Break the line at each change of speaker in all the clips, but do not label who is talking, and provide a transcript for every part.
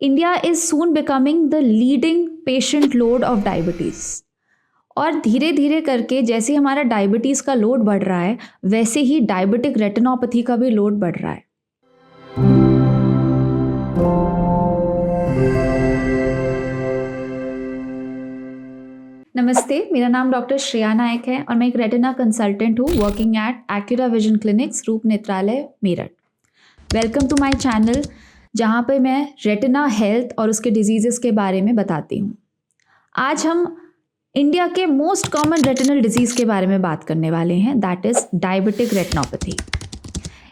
India is soon becoming the leading patient load of diabetes. और धीरे धीरे करके जैसे हमारा डायबिटीज़ का लोड बढ़ रहा है वैसे ही डायबिटिक रेटिनोपैथी का भी लोड बढ़ रहा है। नमस्ते, मेरा नाम डॉक्टर श्रेया नायक है और मैं एक रेटिना कंसल्टेंट हूँ working at Accura Vision Clinics Roop Netralaya Meerut. Welcome to my channel जहाँ पे मैं रेटिना हेल्थ और उसके डिजीज़ेस के बारे में बताती हूँ। आज हम इंडिया के मोस्ट कॉमन रेटिनल डिजीज़ के बारे में बात करने वाले हैं, that is diabetic retinopathy.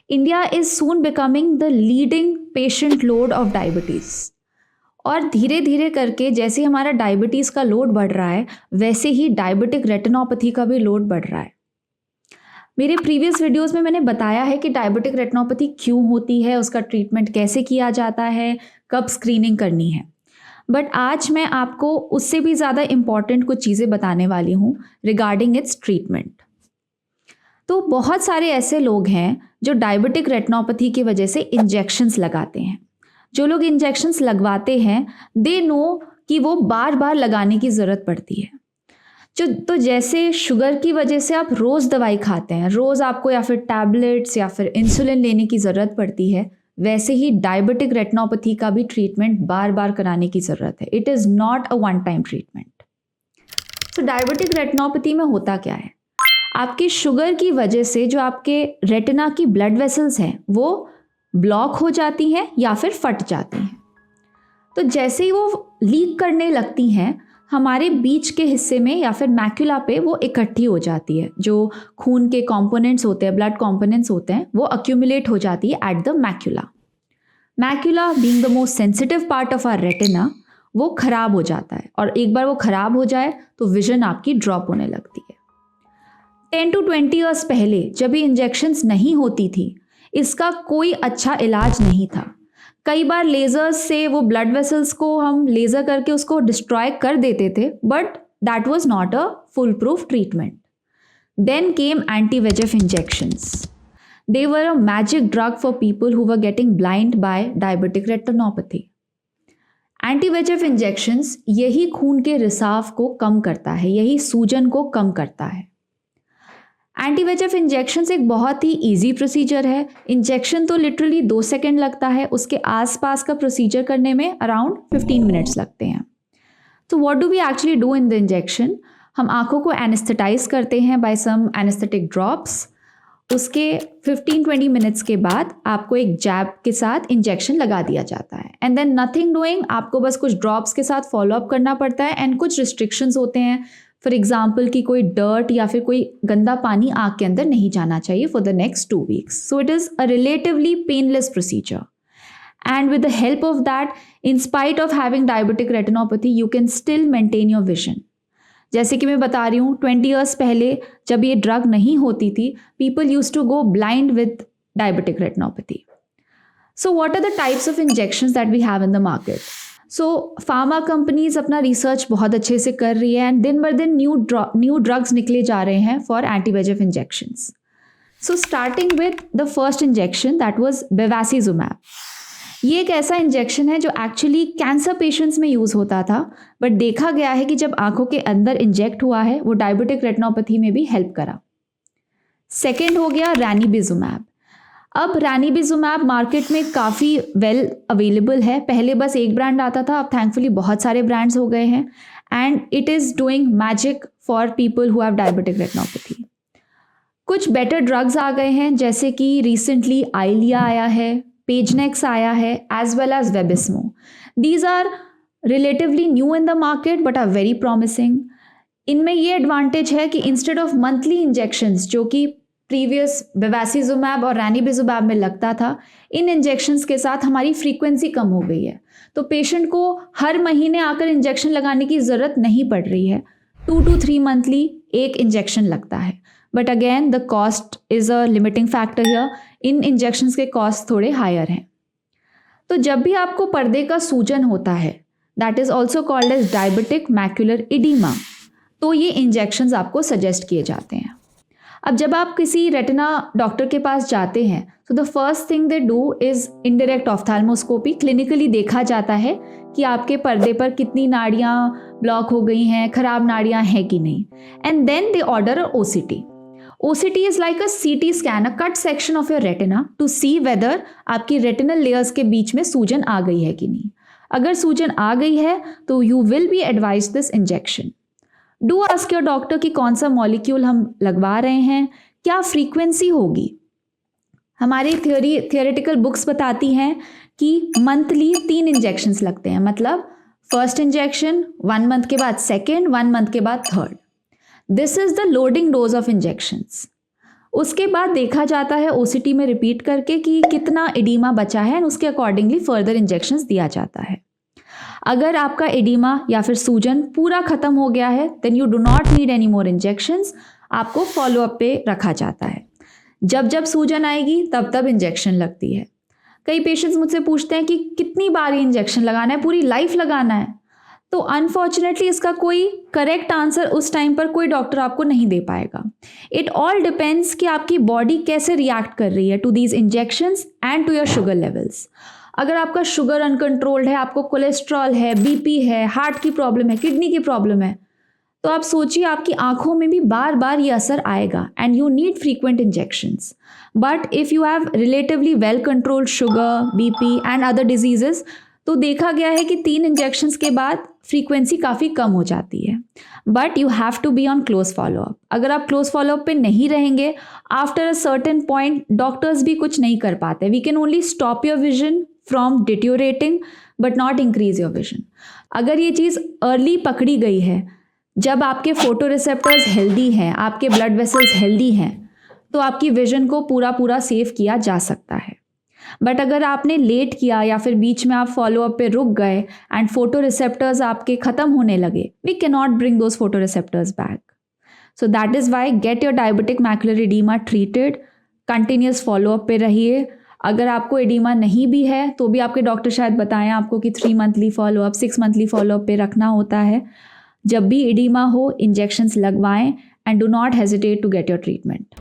India is soon becoming the leading patient load of diabetes. और धीरे धीरे करके जैसे हमारा डायबिटीज़ का लोड बढ़ रहा है वैसे ही डायबिटिक रेटिनोपैथी का भी लोड बढ़ रहा है। मेरे प्रीवियस वीडियोस में मैंने बताया है कि डायबिटिक रेटिनोपैथी क्यों होती है, उसका ट्रीटमेंट कैसे किया जाता है, कब स्क्रीनिंग करनी है। बट आज मैं आपको उससे भी ज़्यादा इम्पॉर्टेंट कुछ चीज़ें बताने वाली हूँ रिगार्डिंग इट्स ट्रीटमेंट। तो बहुत सारे ऐसे लोग हैं जो डायबिटिक रेटिनोपैथी की वजह से इंजेक्शंस लगाते हैं। जो लोग इंजेक्शंस लगवाते हैं दे नो कि वो बार बार लगाने की ज़रूरत पड़ती है। तो जैसे शुगर की वजह से आप रोज़ दवाई खाते हैं, रोज़ आपको या फिर टैबलेट्स या फिर इंसुलिन लेने की ज़रूरत पड़ती है, वैसे ही डायबिटिक रेटिनोपैथी का भी ट्रीटमेंट बार बार कराने की ज़रूरत है। It is not a one time treatment. तो डायबिटिक रेटिनोपैथी में होता क्या है, आपकी शुगर की वजह से जो आपके रेटिना की ब्लड वेसल्स हैं वो ब्लॉक हो जाती हैं या फिर फट जाती हैं। तो जैसे ही वो लीक करने लगती हैं हमारे बीच के हिस्से में या फिर मैक्यूला पे वो इकट्ठी हो जाती है। जो खून के कंपोनेंट्स होते हैं, ब्लड कंपोनेंट्स होते हैं, वो अक्यूमुलेट हो जाती है at the macula. Macula being the most sensitive part of our retina, वो खराब हो जाता है और एक बार वो खराब हो जाए तो विजन आपकी ड्रॉप होने लगती है। 10 to 20 ईयर्स पहले जब ये इंजेक्शंस नहीं होती थी, इसका कोई अच्छा इलाज नहीं था। कई बार लेजर्स से वो ब्लड वेसल्स को हम लेज़र करके उसको डिस्ट्रॉय कर देते थे, but that was not a full proof treatment. Then came anti VEGF injections. They were a magic drug for people who were getting blind by diabetic retinopathy. Anti VEGF injections यही खून के रिसाव को कम करता है, यही सूजन को कम करता है। एंटी-VEGF इंजेक्शन एक बहुत ही इजी प्रोसीजर है। इंजेक्शन तो लिटरली 2 सेकेंड लगता है, उसके आसपास का प्रोसीजर करने में अराउंड 15 मिनट्स लगते हैं। तो what do we actually do in the injection, हम आंखों को एनेस्थेटाइज करते हैं बाय सम एनेस्थेटिक ड्रॉप्स। उसके 15-20 मिनट्स के बाद आपको एक जैब के साथ इंजेक्शन लगा दिया जाता है एंड देन नथिंग डूइंग, आपको बस कुछ ड्रॉप्स के साथ फॉलोअप करना पड़ता है एंड कुछ रिस्ट्रिक्शंस होते हैं। फॉर एग्जाम्पल कि कोई डर्ट या फिर कोई गंदा पानी आँख के अंदर नहीं जाना चाहिए for the next 2 weeks. So it is a relatively painless procedure and with the help of that, in spite of having diabetic retinopathy, you can still maintain your vision. जैसे कि मैं बता रही हूँ 20 ईयर्स पहले जब ये ड्रग नहीं होती थी, people use to go blind with diabetic retinopathy. So what are the types of injections that we have in the market? So pharma companies अपना रिसर्च बहुत अच्छे से कर रही है एंड दिन बर दिन न्यू ड्रग्स निकले जा रहे हैं for anti VEGF injections. So starting with the first injection that was bevacizumab. ये एक ऐसा इंजेक्शन है जो एक्चुअली कैंसर पेशेंट्स में यूज़ होता था, बट देखा गया है कि जब आंखों के अंदर इंजेक्ट हुआ है वो डायबिटिक रेटिनोपैथी में भी हेल्प करा। सेकेंड हो गया रैनिबिजुमैब। अब रैनिबिजुमैब मार्केट में काफ़ी वेल अवेलेबल है। पहले बस एक ब्रांड आता था, अब थैंकफुली बहुत सारे ब्रांड्स हो गए हैं and it is doing magic for people who have diabetic retinopathy. कुछ बेटर ड्रग्स आ गए हैं, जैसे कि रिसेंटली आइलिया आया है, पेजनेक्स आया है, as well as Vabysmo. These are relatively new in the market but are very promising. इनमें ये एडवांटेज है कि इंस्टेड ऑफ मंथली इंजेक्शंस जो कि प्रीवियस बेवासीजुमैब और रैनिबिजुमैब में लगता था, इन इंजेक्शंस के साथ हमारी फ्रीक्वेंसी कम हो गई है। तो पेशेंट को हर महीने आकर इंजेक्शन लगाने की ज़रूरत नहीं पड़ रही है। 2 to 3 मंथली एक इंजेक्शन लगता है, but again the cost is a limiting factor here. In injections के कॉस्ट थोड़े हायर हैं। तो जब भी आपको पर्दे का सूजन होता है, that is also called as diabetic macular oedema, तो ये इंजेक्शंस आपको सजेस्ट किए जाते हैं। अब जब आप किसी रेटिना डॉक्टर के पास जाते हैं तो the first thing they do is indirect ophthalmoscopy. Clinically देखा जाता है कि आपके पर्दे पर कितनी नाड़ियाँ ब्लॉक हो गई हैं, खराब नाड़ियाँ हैं कि नहीं, and then they order a OCT. OCT is like a CT scan, a cut section of your retina to see whether आपकी retinal layers के बीच में सूजन आ गई है कि नहीं। अगर सूजन आ गई है तो you will be advised this injection. Do ask your doctor कि कौन सा मॉलिक्यूल हम लगवा रहे हैं, क्या फ्रीक्वेंसी होगी। हमारी थियोरेटिकल बुक्स बताती हैं कि मंथली 3 इंजेक्शंस लगते हैं, मतलब फर्स्ट इंजेक्शन 1 मंथ के बाद सेकेंड, 1 मंथ के बाद third. This is the loading dose of injections. उसके बाद देखा जाता है OCT में रिपीट करके कि कितना एडीमा बचा है, एंड उसके अकॉर्डिंगली फर्दर इंजेक्शंस दिया जाता है। अगर आपका एडीमा या फिर सूजन पूरा ख़त्म हो गया है then you do not need any more injections, आपको फॉलोअप पे रखा जाता है। जब जब सूजन आएगी तब तब इंजेक्शन लगती है। कई पेशेंट्स मुझसे पूछते हैं कि कितनी बार ये इंजेक्शन लगाना है, पूरी लाइफ लगाना है। तो अनफॉर्चुनेटली इसका कोई करेक्ट आंसर उस टाइम पर कोई डॉक्टर आपको नहीं दे पाएगा। इट ऑल डिपेंड्स कि आपकी बॉडी कैसे रिएक्ट कर रही है to these injections and to your sugar levels. अगर आपका शुगर अनकंट्रोल्ड है, आपको कोलेस्ट्रॉल है, BP है, हार्ट की प्रॉब्लम है, किडनी की प्रॉब्लम है, तो आप सोचिए आपकी आंखों में भी बार बार ये असर आएगा and you need frequent injections. But if you have relatively well controlled sugar, BP and other diseases, तो देखा गया है कि 3 इंजेक्शंस के बाद फ्रीक्वेंसी काफ़ी कम हो जाती है। But you have to be on close follow up. अगर आप क्लोज फॉलोअप पे नहीं रहेंगे, after a certain point doctors भी कुछ नहीं कर पाते। We can only stop your vision from deteriorating but not increase your vision. अगर ये चीज़ अर्ली पकड़ी गई है, जब आपके फोटो रिसेप्टर्स हेल्दी हैं, आपके ब्लड वेसल्स हेल्दी हैं, तो आपकी विजन को पूरा सेव किया जा सकता है। बट अगर आपने लेट किया या फिर बीच में आप फॉलोअप पे रुक गए एंड फोटो रिसेप्टर्स आपके ख़त्म होने लगे, we can not bring those photoreceptors back. So that is why get your diabetic macular oedema treated, continuous follow up पे रहिए। अगर आपको एडीमा नहीं भी है तो भी आपके डॉक्टर शायद बताएं आपको कि 3 मंथली फॉलोअप, 6 मंथली फॉलोअप पे रखना होता है। जब भी एडीमा हो, इंजेक्शंस लगवाएं and do not hesitate to get your treatment.